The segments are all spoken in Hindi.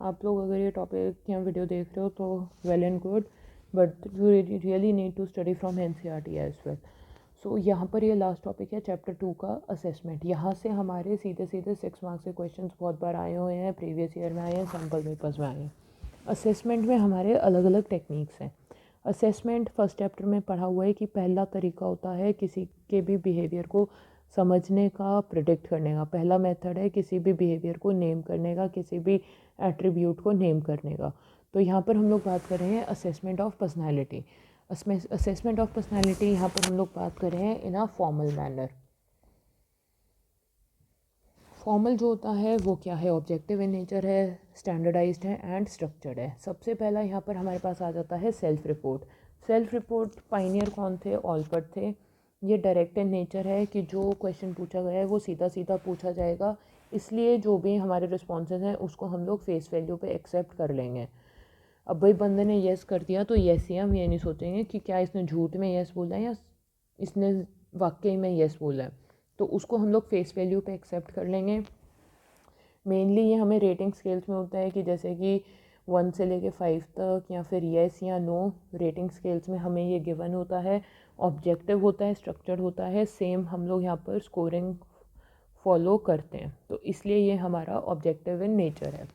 आप लोग अगर ये टॉपिक या वीडियो देख रहे हो तो well and good, but you really need to study from NCERT as well. So यहाँ पर ये लास्ट टॉपिक है चैप्टर 2 का असेसमेंट। यहाँ से हमारे सीधे सीधे 6 मार्क्स के क्वेश्चंस बहुत बार आए हुए हैं, प्रीवियस ईयर में आए हैं, सैम्पल पेपर्स में आए हैं। असेसमेंट में हमारे अलग अलग टेक्निक्स हैं। असेसमेंट फर्स्ट चैप्टर में पढ़ा हुआ है कि पहला तरीका होता है किसी के भी बिहेवियर को समझने का, प्रिडिक्ट करने का। पहला मेथड है किसी भी बिहेवियर को नेम करने का, किसी भी एट्रीब्यूट को नेम करने का। तो यहाँ पर हम लोग बात कर रहे हैं assessment of personality. Assessment of personality यहाँ पर हम लोग बात कर रहे हैं इन अ फॉर्मल मैनर। फॉर्मल जो होता है वो क्या है, ऑब्जेक्टिव इन नेचर है, स्टैंडर्डाइज्ड है एंड स्ट्रक्चर्ड है। सबसे पहला यहाँ पर हमारे पास आ जाता है self report. Self report pioneer कौन थे, ऑलपर्ट थे। ये डायरेक्ट इन नेचर है कि जो क्वेश्चन पूछा गया है वो सीधा सीधा पूछा जाएगा, इसलिए जो भी हमारे रिस्पॉन्सेज हैं उसको हम लोग फेस वैल्यू पे एक्सेप्ट कर लेंगे। अब भाई बंदे ने येस कर दिया तो येस ही, हम ये नहीं सोचेंगे कि क्या इसने झूठ में येस बोला है या इसने वाकई में येस बोला है, तो उसको हम लोग फेस वैल्यू पे एक्सेप्ट कर लेंगे। मेनली ये हमें रेटिंग स्केल्स में होता है कि जैसे कि 1 से लेके 5 तक, या फिर येस या नो, रेटिंग स्केल्स में हमें ये गिवन होता है। ऑब्जेक्टिव होता है, स्ट्रक्चर्ड होता है, सेम हम लोग यहाँ पर स्कोरिंग फॉलो करते हैं, तो इसलिए ये हमारा ऑब्जेक्टिव इन नेचर है।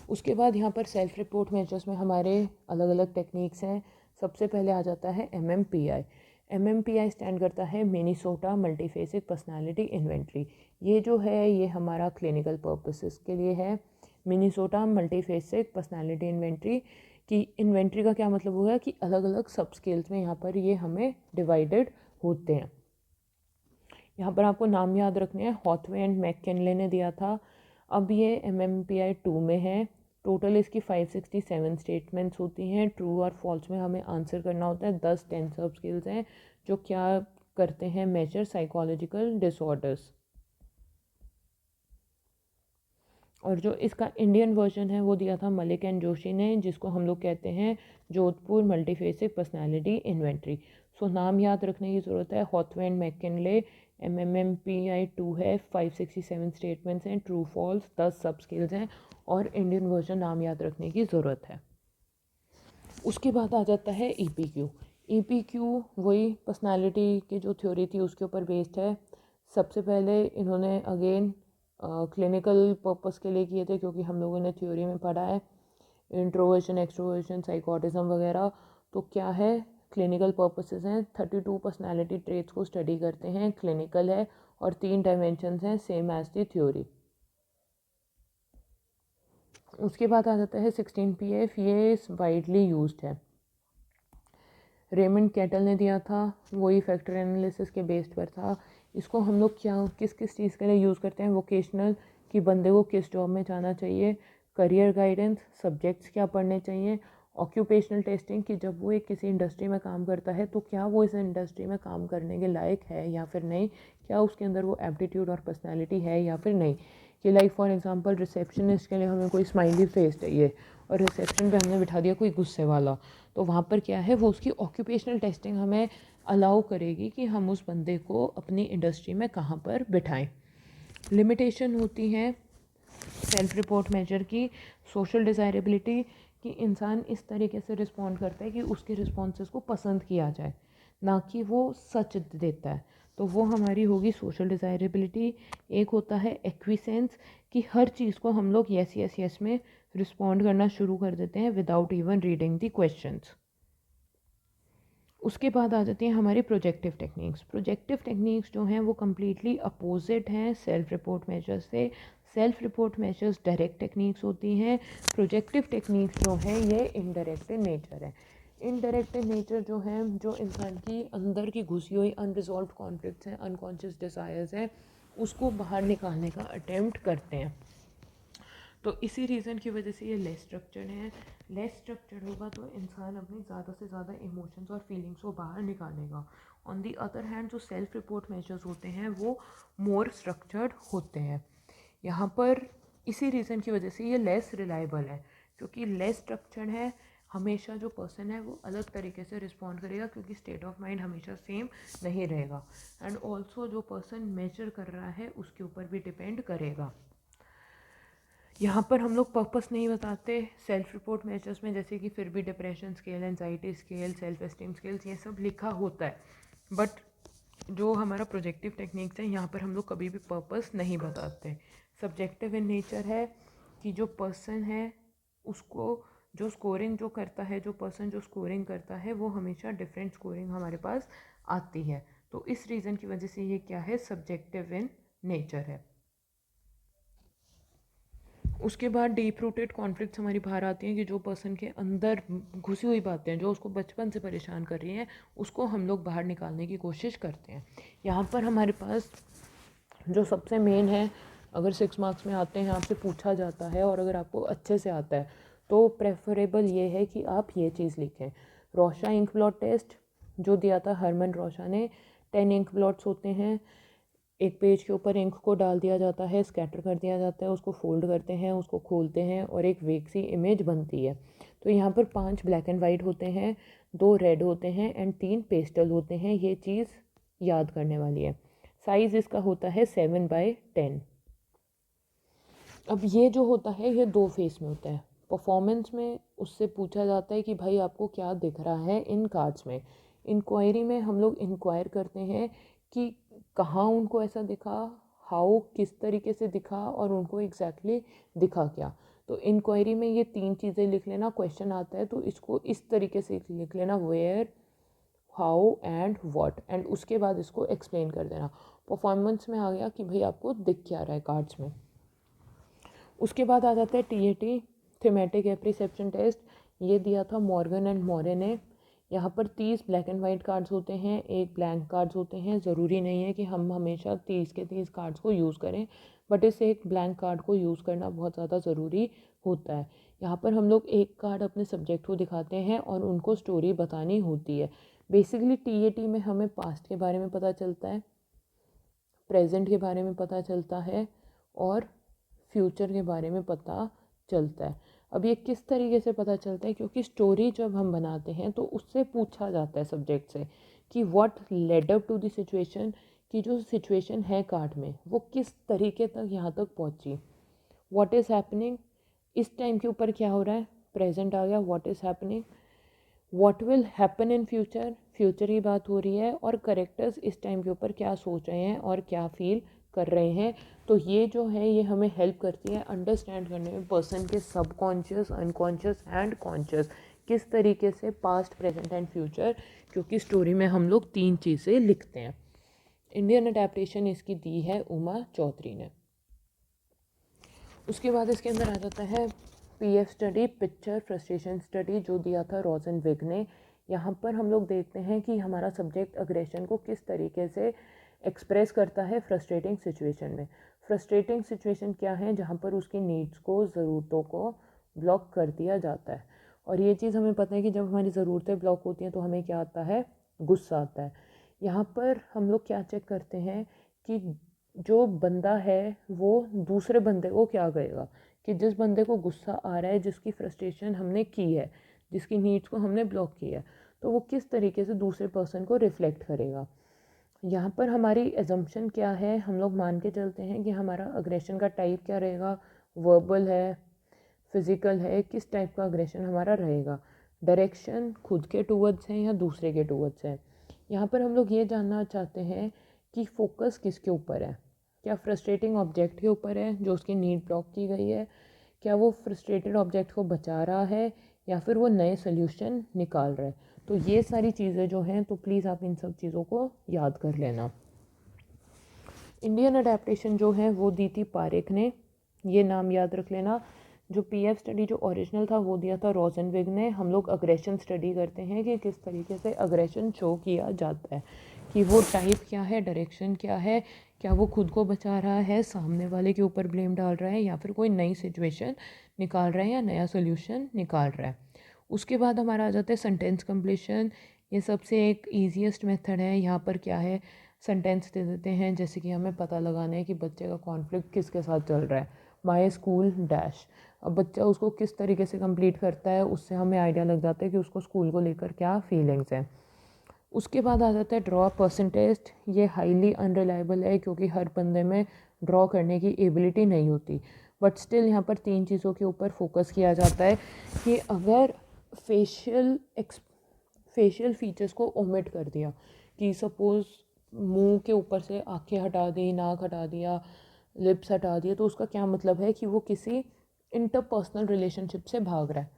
उसके बाद यहाँ पर सेल्फ रिपोर्ट मेजर्स में हमारे अलग अलग टेक्निक्स हैं। सबसे पहले आ जाता है MMPI। MMPI स्टैंड करता है मिनीसोटा मल्टीफेसिक पर्सनालिटी इन्वेंट्री। ये जो है ये हमारा क्लिनिकल पर्पसेस के लिए है। मिनीसोटा मल्टीफेसिक पर्सनालिटी इन्वेंट्री की इन्वेंट्री का क्या मतलब हुआ कि अलग अलग सब स्केल्स में यहाँ पर ये हमें डिवाइडेड होते हैं। यहाँ पर आपको नाम याद रखने हैं, हॉथवे एंड मैककिनले ने दिया था। अब ये MMPI 2 में है। टोटल इसकी 567 स्टेटमेंट्स होती हैं। ट्रू और फॉल्स में हमें आंसर करना होता है। 10 सब स्किल्स हैं जो क्या करते हैं, मेजर साइकोलॉजिकल डिसऑर्डर्स। और जो इसका इंडियन वर्जन है वो दिया था मलिक एंड जोशी ने, जिसको हम लोग कहते हैं जोधपुर मल्टीफेसिक पर्सनालिटी इन्वेंट्री। सो नाम याद रखने की ज़रूरत है, हॉथवे एंड मैककिनले। MMPI 2 है, 567 स्टेटमेंट्स हैं, ट्रू फॉल्स 10 सब स्किल्स हैं, और इंडियन वर्जन नाम याद रखने की ज़रूरत है। उसके बाद आ जाता है EPQ। EPQ वही पर्सनालिटी की जो थ्योरी थी उसके ऊपर बेस्ड है। सबसे पहले इन्होंने अगेन क्लिनिकल पर्पस के लिए किए थे, क्योंकि हम लोगों ने थ्योरी में पढ़ा है इंट्रोवर्जन, एक्सट्रोवर्जन, साइकोटिज्म वगैरह। तो क्या है, क्लिनिकल पर्पसेस हैं। 32 पर्सनालिटी ट्रेट्स को स्टडी करते हैं, क्लिनिकल है, और 3 डायमेंशंस हैं सेम एज दी थ्योरी। उसके बाद आ जाता है 16PF। ये वाइडली यूज्ड है, रेमंड कैटल ने दिया था, वही फैक्टर एनालिसिस के बेस्ड पर था। इसको हम लोग क्या किस किस चीज़ के लिए यूज़ करते हैं, वोकेशनल कि बंदे को किस जॉब में जाना चाहिए, करियर गाइडेंस, सब्जेक्ट्स क्या पढ़ने चाहिए, ऑक्यूपेशनल टेस्टिंग कि जब वो एक किसी इंडस्ट्री में काम करता है तो क्या वो इस इंडस्ट्री में काम करने के लायक है या फिर नहीं, क्या उसके अंदर वो एप्टीट्यूड और पर्सनैलिटी है या फिर नहीं। कि लाइक फॉर एग्जांपल रिसेप्शनिस्ट के लिए हमें कोई स्माइली फेस चाहिए और रिसेप्शन पे हमने बिठा दिया कोई गुस्से वाला, तो वहाँ पर क्या है, वो उसकी ऑक्यूपेशनल टेस्टिंग हमें अलाउ करेगी कि हम उस बंदे को अपनी इंडस्ट्री में कहाँ पर बिठाएं। लिमिटेशन होती है सेल्फ रिपोर्ट मेजर की, सोशल डिज़ायरेबिलिटी कि इंसान इस तरीके से रिस्पॉन्ड करता है कि उसके रिस्पॉन्सेस को पसंद किया जाए, ना कि वो सच देता है, तो वो हमारी होगी सोशल डिज़ायरेबिलिटी। एक होता है एक्विसेंस कि हर चीज़ को हम लोग यस यस यस में रिस्पॉन्ड करना शुरू कर देते हैं without even reading the questions. उसके बाद आ जाती हैं हमारी प्रोजेक्टिव टेक्निक्स। प्रोजेक्टिव टेक्निक्स जो हैं वो कम्प्लीटली अपोजिट हैं सेल्फ रिपोर्ट मेजर्स से। Self report measures direct techniques होती हैं, प्रोजेक्टिव टेक्निक्स जो हैं ये इनडायरेक्ट इन नेचर है। इनडायरेक्ट इन नेचर जो हैं, जो इंसान की अंदर की घुसी हुई अनरिजॉल्व कॉन्फ्लिक्ट्स हैं, अनकॉन्शियस डिज़ायर्स हैं, उसको बाहर निकालने का अटेम्प्ट करते हैं। तो इसी रीज़न की वजह से ये लेस स्ट्रक्चर्ड है। लेस स्ट्रक्चर्ड होगा तो इंसान अपनी ज़्यादा से ज़्यादा इमोशंस और फीलिंग्स को बाहर निकालेगा। ऑन दी अदर हैंड जो सेल्फ रिपोर्ट मेजर्स होते हैं वो मोर स्ट्रक्चर्ड होते हैं। यहाँ पर इसी रीज़न की वजह से ये लेस रिलायबल है, क्योंकि लेस स्ट्रक्चर्ड है। हमेशा जो पर्सन है वो अलग तरीके से रिस्पॉन्ड करेगा, क्योंकि स्टेट ऑफ माइंड हमेशा सेम नहीं रहेगा, एंड ऑल्सो जो पर्सन मेजर कर रहा है उसके ऊपर भी डिपेंड करेगा। यहाँ पर हम लोग पर्पस नहीं बताते सेल्फ रिपोर्ट मेजर्स में, जैसे कि फिर भी depression scale, anxiety scale, self esteem scales, ये सब लिखा होता है, बट जो हमारा प्रोजेक्टिव टेक्निक्स है यहाँ पर हम लोग कभी भी पर्पस नहीं बताते। सब्जेक्टिव इन नेचर है कि जो पर्सन है उसको जो स्कोरिंग जो करता है, जो पर्सन जो स्कोरिंग करता है वो हमेशा डिफरेंट स्कोरिंग हमारे पास आती है। तो इस रीज़न की वजह से ये क्या है, सब्जेक्टिव इन नेचर है। उसके बाद डीप रूटेड कॉन्फ्लिक्ट्स हमारी बाहर आती हैं कि जो पर्सन के अंदर घुसी हुई बातें हैं, जो उसको बचपन से परेशान कर रही हैं, उसको हम लोग बाहर निकालने की कोशिश करते हैं। यहाँ पर हमारे पास जो सबसे मेन है, अगर 6 मार्क्स में आते हैं, आपसे पूछा जाता है और अगर आपको अच्छे से आता है तो प्रेफरेबल ये है कि आप ये चीज़ लिखें। रोशा इंक ब्लॉट टेस्ट जो दिया था हरमन रोशा ने, 10 इंक ब्लॉट्स होते हैं, एक पेज के ऊपर इंक को डाल दिया जाता है, स्कैटर कर दिया जाता है, उसको फोल्ड करते हैं, उसको खोलते हैं और एक वेग सी इमेज बनती है। तो यहाँ पर 5 ब्लैक एंड वाइट होते हैं, 2 रेड होते हैं एंड 3 पेस्टल होते हैं। ये चीज़ याद करने वाली है। साइज़ इसका होता है 7/10। अब ये जो होता है ये 2 फेस में होता है। परफॉर्मेंस में उससे पूछा जाता है कि भाई आपको क्या दिख रहा है इन कार्ड्स में। इंक्वायरी में हम लोग इंक्वायर करते हैं कि कहाँ उनको ऐसा दिखा, हाउ किस तरीके से दिखा और उनको एग्जैक्टली दिखा क्या। तो इंक्वायरी में ये 3 चीज़ें लिख लेना, क्वेश्चन आता है तो इसको इस तरीके से लिख लेना, where, how and what, and उसके बाद इसको एक्सप्लेन कर देना। परफॉर्मेंस में आ गया कि भाई आपको दिख क्या रहा है कार्ड्स में। उसके बाद आ जाता है TAT, थीमेटिक एप्रिसेप्शन टेस्ट। ये दिया था मॉर्गन एंड मोरे ने। यहाँ पर 30 ब्लैक एंड वाइट कार्ड्स होते हैं, एक ब्लैंक कार्ड्स होते हैं। ज़रूरी नहीं है कि हम हमेशा 30 के 30 कार्ड्स को यूज़ करें, बट इस एक ब्लैंक कार्ड को यूज़ करना बहुत ज़्यादा ज़रूरी होता है। यहाँ पर हम लोग एक कार्ड अपने सब्जेक्ट को दिखाते हैं और उनको स्टोरी बतानी होती है। बेसिकली TAT में हमें पास्ट के बारे में पता चलता है, प्रेजेंट के बारे में पता चलता है और फ्यूचर के बारे में पता चलता है। अब ये किस तरीके से पता चलता है, क्योंकि स्टोरी जब हम बनाते हैं तो उससे पूछा जाता है सब्जेक्ट से कि what led up to the situation, कि जो सिचुएशन है कार्ड में वो किस तरीके तक यहाँ तक पहुँची। व्हाट इज़ हैपनिंग, इस टाइम के ऊपर क्या हो रहा है, प्रेजेंट आ गया, what is happening. What will happen in future, future की बात हो रही है, और करेक्टर्स इस टाइम के ऊपर क्या सोच रहे हैं और क्या फील कर रहे हैं। तो ये जो है ये हमें हेल्प करती है अंडरस्टैंड करने में पर्सन के सबकॉन्शियस, अनकॉन्शियस एंड कॉन्शियस किस तरीके से पास्ट, प्रेजेंट एंड फ्यूचर, क्योंकि स्टोरी में हम लोग 3 चीज़ें लिखते हैं। इंडियन अडेप्टेशन इसकी दी है उमा चौधरी ने। उसके बाद इसके अंदर आ जाता है PF study, picture frustration study, जो दिया था रोजनविग ने। यहाँ पर हम लोग देखते हैं कि हमारा सब्जेक्ट अग्रेशन को किस तरीके से एक्सप्रेस करता है फ्रस्ट्रेटिंग सिचुएशन में। फ्रस्ट्रेटिंग सिचुएशन क्या है, जहाँ पर उसकी नीड्स को, ज़रूरतों को ब्लॉक कर दिया जाता है। और ये चीज़ हमें पता है कि जब हमारी ज़रूरतें ब्लॉक होती हैं तो हमें क्या आता है, गुस्सा आता है। यहाँ पर हम लोग क्या चेक करते हैं कि जो बंदा है वो दूसरे बंदे को क्या कहेगा, कि जिस बंदे को गुस्सा आ रहा है, जिसकी फ्रस्ट्रेशन हमने की है, जिसकी नीड्स को हमने ब्लॉक किया है, तो वो किस तरीके से दूसरे पर्सन को रिफ्लेक्ट करेगा। यहाँ पर हमारी एजम्पशन क्या है, हम लोग मान के चलते हैं कि हमारा अग्रेशन का टाइप क्या रहेगा, वर्बल है, फिज़िकल है, किस टाइप का अग्रेशन हमारा रहेगा। डायरेक्शन खुद के टूवर्ड्स है या दूसरे के टूवर्ड्स है। यहाँ पर हम लोग ये जानना चाहते हैं कि फोकस किसके ऊपर है, क्या फ्रस्ट्रेटिंग ऑब्जेक्ट के ऊपर है जो उसकी नीड ब्लॉक की गई है, क्या वो फ्रस्ट्रेटेड ऑब्जेक्ट को बचा रहा है या फिर वो नए सोल्यूशन निकाल रहा है। तो ये सारी चीज़ें जो हैं, तो प्लीज़ आप इन सब चीज़ों को याद कर लेना। इंडियन अडेप्टेशन जो है वो दी थी पारेख ने, ये नाम याद रख लेना। जो PF स्टडी जो ओरिजिनल था वो दिया था रोजनविग ने। हम लोग अग्रेशन स्टडी करते हैं कि किस तरीके से अग्रेशन शो किया जाता है, कि वो टाइप क्या है, डायरेक्शन क्या है, क्या वो खुद को बचा रहा है, सामने वाले के ऊपर ब्लेम डाल रहा है या फिर कोई नई सिचुएशन निकाल रहा है या नया सोल्यूशन निकाल रहा है। उसके बाद हमारा आ जाता है सेंटेंस कंप्लीशन। ये सबसे एक ईजीएस्ट मेथड है। यहाँ पर क्या है, सेंटेंस दे देते हैं, जैसे कि हमें पता लगाना है कि बच्चे का कॉन्फ्लिक्ट किसके साथ चल रहा है, माई स्कूल डैश। अब बच्चा उसको किस तरीके से कंप्लीट करता है, उससे हमें आइडिया लग जाता है कि उसको स्कूल को लेकर क्या फीलिंग्स हैं। उसके बाद आ जाता है ड्रॉ परसेंटेज। ये हाईली अनरिलायबल है क्योंकि हर बंदे में ड्रॉ करने की एबिलिटी नहीं होती। बट स्टिल यहाँ पर 3 चीज़ों के ऊपर फोकस किया जाता है कि अगर फेशियल फीचर्स को ओमिट कर दिया, कि सपोज़ मुंह के ऊपर से आंखें हटा दी, नाक हटा दिया, लिप्स हटा दिए, तो उसका क्या मतलब है कि वो किसी इंटरपर्सनल रिलेशनशिप से भाग रहा है,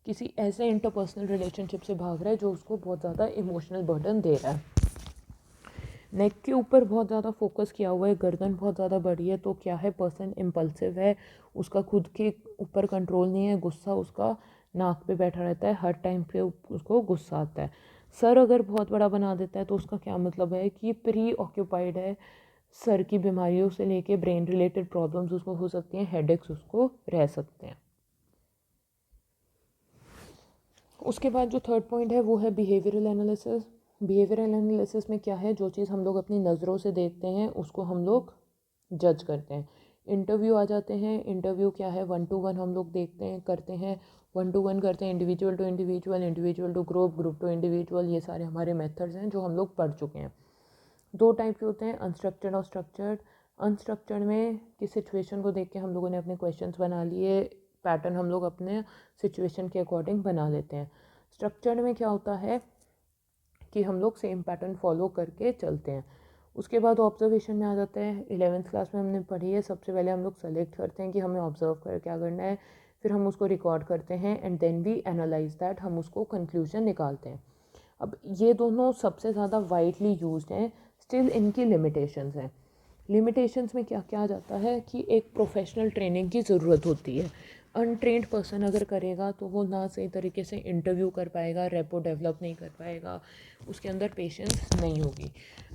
किसी ऐसे इंटरपर्सनल रिलेशनशिप से भाग रहा है जो उसको बहुत ज़्यादा इमोशनल बर्डन दे रहा है। नेक के ऊपर बहुत ज़्यादा फोकस किया हुआ है, गर्दन बहुत ज़्यादा बड़ी है, तो क्या है, पर्सन इम्पल्सिव है, उसका खुद के ऊपर कंट्रोल नहीं है, गुस्सा उसका नाक पे बैठा रहता है, हर टाइम पे उसको गुस्सा आता है। सर अगर बहुत बड़ा बना देता है तो उसका क्या मतलब है कि प्री ऑक्यूपाइड है, सर की बीमारियों से लेके ब्रेन रिलेटेड प्रॉब्लम्स उसको हो सकती हैं, हेडेक्स उसको रह सकते हैं। उसके बाद जो थर्ड पॉइंट है वो है बिहेवियरल एनालिसिस। बिहेवियरल एनालिसिस में क्या है, जो चीज़ हम लोग अपनी नज़रों से देखते हैं उसको हम लोग जज करते हैं। इंटरव्यू आ जाते हैं, इंटरव्यू क्या है, 1 to 1 हम लोग देखते हैं, करते हैं, 1 to 1 करते हैं, individual to individual, individual to group, group to individual, ये सारे हमारे मेथड्स हैं जो हम लोग पढ़ चुके हैं। 2 टाइप के होते हैं, अनस्ट्रक्चर्ड और स्ट्रक्चर्ड। अनस्ट्रक्चर्ड में किस सिचुएशन को देख के हम लोगों ने अपने क्वेश्चंस बना लिए, पैटर्न हम लोग अपने सिचुएशन के अकॉर्डिंग बना लेते हैं। स्ट्रक्चर्ड में क्या होता है कि हम लोग सेम पैटर्न फॉलो करके चलते हैं। उसके बाद ऑब्जर्वेशन में आ जाते हैं। 11th क्लास में हमने पढ़ी है, सबसे पहले हम लोग सेलेक्ट करते हैं कि हमें ऑब्जर्व कर क्या करना है, फिर हम उसको रिकॉर्ड करते हैं and then we analyse that, हम उसको कंक्लूजन निकालते हैं। अब ये दोनों सबसे ज़्यादा वाइडली यूज्ड हैं, स्टिल इनकी लिमिटेशंस हैं। लिमिटेशंस में क्या क्या आ जाता है कि एक प्रोफेशनल ट्रेनिंग की ज़रूरत होती है। अनट्रेंड पर्सन अगर करेगा तो वो ना सही तरीके से इंटरव्यू कर पाएगा, रेपो डेवलप नहीं कर पाएगा, उसके अंदर पेशेंस नहीं होगी।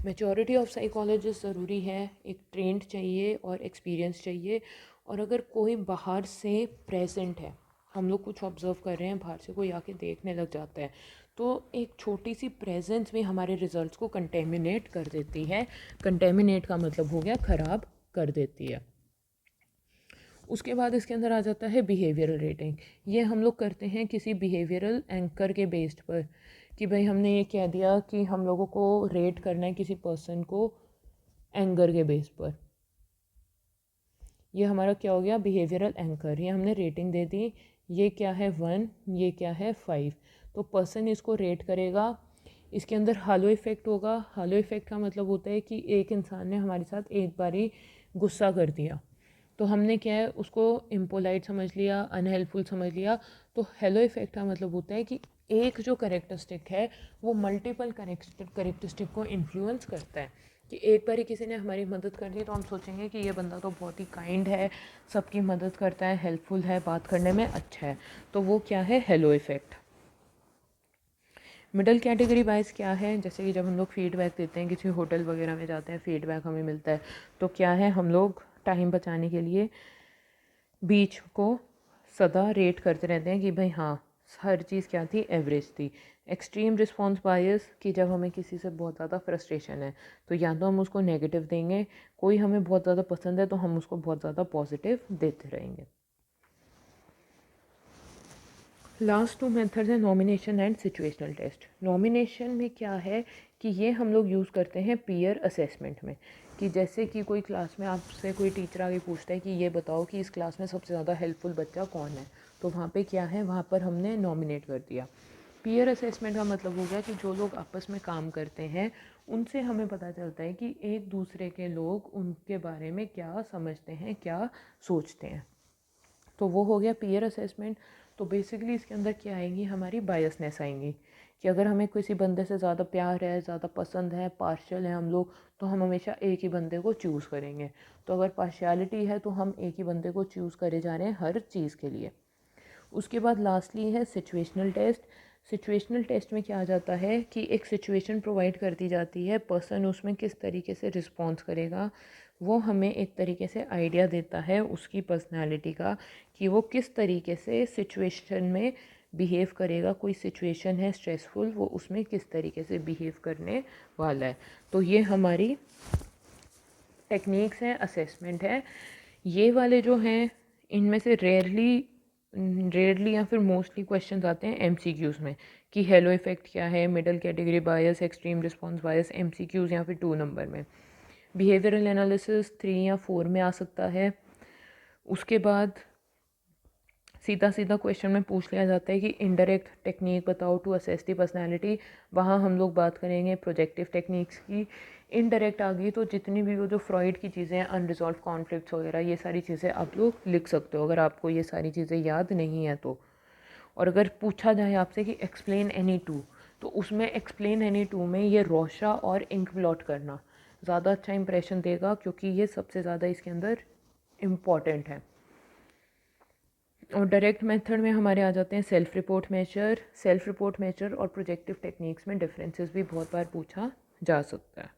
मैच्योरिटी ऑफ साइकोलॉजिस्ट ज़रूरी है, एक ट्रेंड चाहिए और एक्सपीरियंस चाहिए। और अगर कोई बाहर से प्रेजेंट है, हम लोग कुछ ऑब्जर्व कर रहे हैं, बाहर से कोई आके देखने लग जाता है, तो एक छोटी सी प्रेजेंस भी हमारे रिजल्ट्स को कंटेमिनेट कर देती है। कंटेमिनेट का मतलब हो गया ख़राब कर देती है। उसके बाद इसके अंदर आ जाता है बिहेवियरल रेटिंग। ये हम लोग करते हैं किसी बिहेवियरल एंकर के बेस्ड पर, कि भाई हमने ये कह दिया कि हम लोगों को रेट करना है किसी पर्सन को एंगर के बेस पर। ये हमारा क्या हो गया, बिहेवियरल एंकर। ये हमने रेटिंग दे दी, ये क्या है 1, ये क्या है 5। तो पर्सन इसको रेट करेगा। इसके अंदर हालो इफ़ेक्ट होगा। हालो इफ़ेक्ट का मतलब होता है कि एक इंसान ने हमारे साथ एक बारी गुस्सा कर दिया, तो हमने क्या है उसको इम्पोलाइट समझ लिया, अनहेल्पफुल समझ लिया। तो हेलो इफ़ेक्ट का मतलब होता है कि एक जो करेक्टरिस्टिक है वो मल्टीपल करेक्टरिस्टिक को इन्फ्लुएंस करता है। कि एक बार ही किसी ने हमारी मदद कर दी तो हम सोचेंगे कि ये बंदा तो बहुत ही काइंड है, सबकी मदद करता है, हेल्पफुल है, बात करने में अच्छा है, तो वो क्या है, halo effect. Middle category wise क्या है, जैसे कि जब हम लोग फीडबैक देते हैं, किसी होटल वगैरह में जाते हैं, फीडबैक हमें मिलता है, तो क्या है, हम लोग टाइम बचाने के लिए बीच को सदा रेट करते रहते हैं कि भाई हाँ, हर चीज़ क्या थी, एवरेज थी। एक्सट्रीम रिस्पॉन्स बायस, कि जब हमें किसी से बहुत ज़्यादा फ्रस्ट्रेशन है तो या तो हम उसको नेगेटिव देंगे, कोई हमें बहुत ज़्यादा पसंद है तो हम उसको बहुत ज़्यादा पॉजिटिव देते रहेंगे। लास्ट 2 मेथड्स हैं nomination and situational test. Nomination में क्या है कि ये हम लोग यूज़ करते हैं पीयर असेसमेंट में, कि जैसे कि कोई क्लास में आपसे कोई टीचर आगे पूछता है कि ये बताओ कि इस क्लास में सबसे ज़्यादा हेल्पफुल बच्चा कौन है, तो वहाँ पे क्या है, वहाँ पर हमने नॉमिनेट कर दिया। पीयर असेसमेंट का मतलब हो गया कि जो लोग आपस में काम करते हैं उनसे हमें पता चलता है कि एक दूसरे के लोग उनके बारे में क्या समझते हैं, क्या सोचते हैं, तो वो हो गया पीयर असेसमेंट। तो बेसिकली इसके अंदर क्या आएंगी, हमारी बायसनेस आएंगी, कि अगर हमें किसी बंदे से ज़्यादा प्यार है, ज़्यादा पसंद है, पार्शियल है हम लोग, तो हम हमेशा एक ही बंदे को चूज़ करेंगे। तो अगर पार्शियलिटी है तो हम एक ही बंदे को चूज़ करे जा रहे हैं हर चीज़ के लिए। उसके बाद लास्टली है सिचुएशनल टेस्ट। सिचुएशनल टेस्ट में क्या आ जाता है कि एक सिचुएशन प्रोवाइड कर दी जाती है, पर्सन उसमें किस तरीके से रिस्पॉन्स करेगा, वो हमें एक तरीके से आइडिया देता है उसकी पर्सनालिटी का, कि वो किस तरीके से सिचुएशन में बिहेव करेगा। कोई सिचुएशन है स्ट्रेसफुल, वो उसमें किस तरीके से बिहेव करने वाला है। तो ये हमारी टेक्निक्स हैं, असेसमेंट है। ये वाले जो हैं इनमें से रेयरली या फिर मोस्टली क्वेश्चंस आते हैं एमसीक्यूज़ में, कि हेलो इफ़ेक्ट क्या है, मिडल कैटेगरी बायस, एक्सट्रीम रिस्पॉन्स बायस, एमसीक्यूज़ या फिर 2 नंबर में। बिहेवियरल एनालिसिस 3 या 4 में आ सकता है। उसके बाद सीधा सीधा क्वेश्चन में पूछ लिया जाता है कि इनडायरेक्ट टेक्निक बताओ टू असेस दी पर्सनैलिटी। वहाँ हम लोग बात करेंगे प्रोजेक्टिव टेक्निक्स की। इनडायरेक्ट आ गई तो जितनी भी वो जो फ्रॉइड की चीज़ें हैं, अनरिजॉल्व कॉन्फ्लिक्ट्स वगैरह, ये सारी चीज़ें आप लोग लिख सकते हो अगर आपको ये सारी चीज़ें याद नहीं है तो। और अगर पूछा जाए आपसे कि एक्सप्लेन एनी टू, तो उसमें एक्सप्लेन एनी टू में ये रोशा और इंक ब्लॉट करना ज़्यादा अच्छा इंप्रेशन देगा, क्योंकि ये सबसे ज़्यादा इसके अंदर इम्पॉर्टेंट है। और डायरेक्ट मेथड में हमारे आ जाते हैं self report measure. Self report measure और प्रोजेक्टिव टेक्निक्स में डिफरेंसेस भी बहुत बार पूछा जा सकता है।